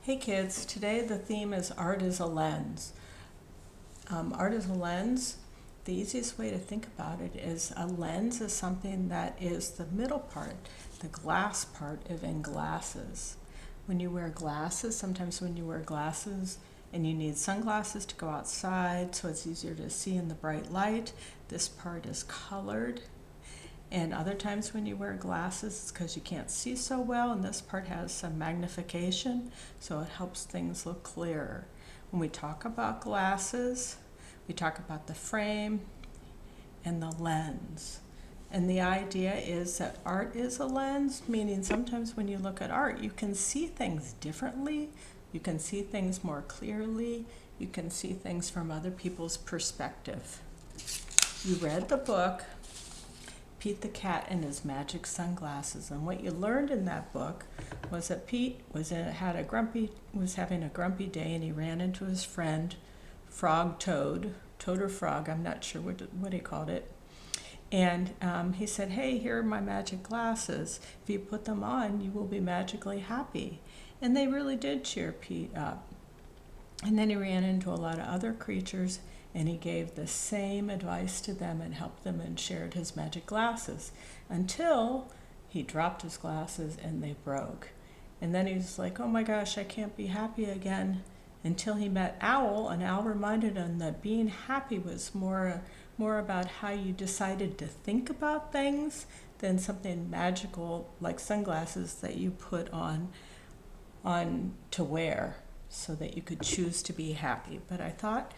Hey kids, today the theme is art is a lens. Art is a lens. The easiest way to think about it is a lens is something that is the middle part, the glass part of in glasses. When you wear glasses, sometimes when you wear glasses and you need sunglasses to go outside so it's easier to see in the bright light, this part is colored. And other times when you wear glasses, it's because you can't see so well, and this part has some magnification, so it helps things look clearer. When we talk about glasses, we talk about the frame and the lens. And the idea is that art is a lens, meaning sometimes when you look at art, you can see things differently, you can see things more clearly, you can see things from other people's perspective. You read the book, Pete the Cat and His Magic Sunglasses, and what you learned in that book was that Pete was having a grumpy day, and he ran into his friend Toad or Frog, I'm not sure what he called it, and he said, "Hey, here are my magic glasses. If you put them on, you will be magically happy." And they really did cheer Pete up. And then he ran into a lot of other creatures, and he gave the same advice to them and helped them and shared his magic glasses until he dropped his glasses and they broke. And then he was like, "Oh my gosh, I can't be happy again," until he met Owl, and Owl reminded him that being happy was more about how you decided to think about things than something magical like sunglasses that you put on to wear so that you could choose to be happy. But I thought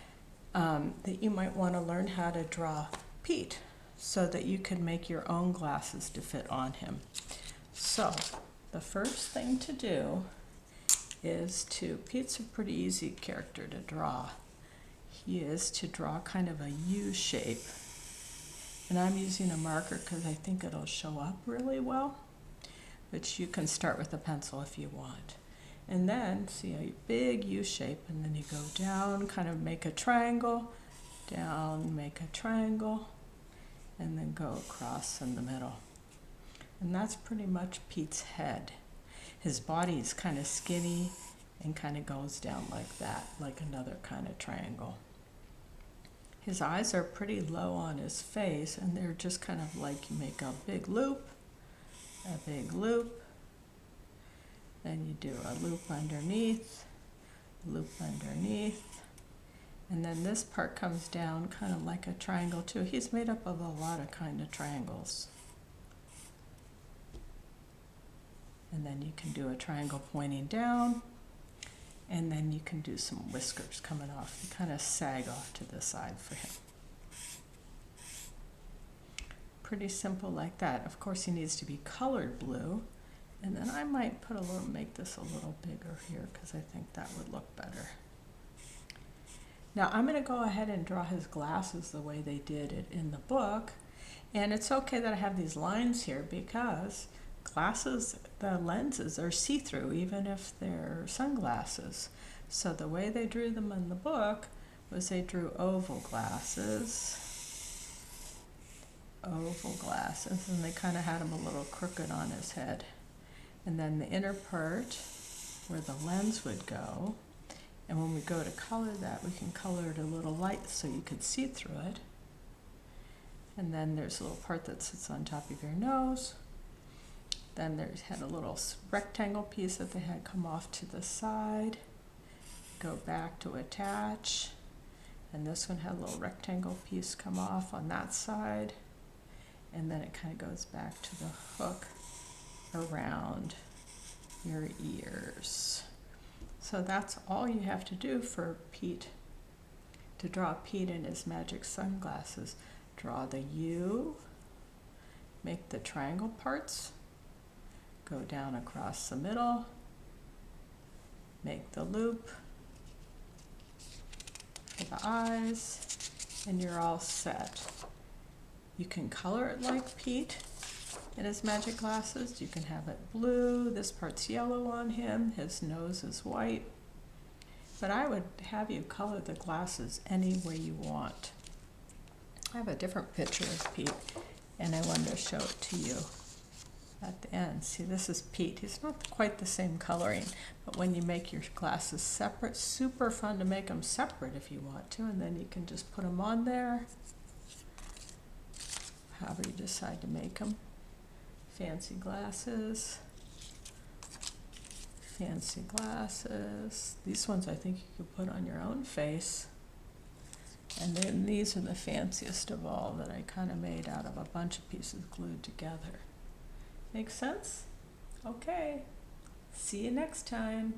that you might want to learn how to draw Pete so that you can make your own glasses to fit on him. So the first thing to do is Pete's a pretty easy character to draw. He is to draw kind of a U shape. And I'm using a marker because I think it'll show up really well, but you can start with a pencil if you want. And then see a big U shape, and then you go down, kind of make a triangle, down, make a triangle, and then go across in the middle. And that's pretty much Pete's head. His body is kind of skinny and kind of goes down like that, like another kind of triangle. His eyes are pretty low on his face, and they're just kind of like you make a big loop, then you do a loop underneath, and then this part comes down kind of like a triangle too. He's made up of a lot of kind of triangles. And then you can do a triangle pointing down, and then you can do some whiskers coming off. You kind of sag off to the side for him. Pretty simple like that. Of course, he needs to be colored blue. And then I might make this a little bigger here because I think that would look better. Now I'm going to go ahead and draw his glasses the way they did it in the book. And it's okay that I have these lines here because the lenses are see-through even if they're sunglasses. So the way they drew them in the book was they drew oval glasses, and they kind of had him a little crooked on his head. And then the inner part where the lens would go, and when we go to color that, we can color it a little light so you could see through it. And then there's a little part that sits on top of your nose. Then there's had a little rectangle piece that they had come off to the side, go back to attach, and this one had a little rectangle piece come off on that side, and then it kind of goes back to the hook around your ears. So that's all you have to do for Pete, to draw Pete in his magic sunglasses. Draw the U, make the triangle parts, go down across the middle, make the loop for the eyes, and you're all set. You can color it like Pete in his magic glasses. You can have it blue, this part's yellow on him, his nose is white. But I would have you color the glasses any way you want. I have a different picture of Pete, and I wanted to show it to you. at the end. See, this is Pete. He's not quite the same coloring, but when you make your glasses separate, super fun to make them separate if you want to, and then you can just put them on there, however you decide to make them. Fancy glasses. Fancy glasses. These ones I think you could put on your own face. And then these are the fanciest of all that I kind of made out of a bunch of pieces glued together. Make sense? Okay. See you next time.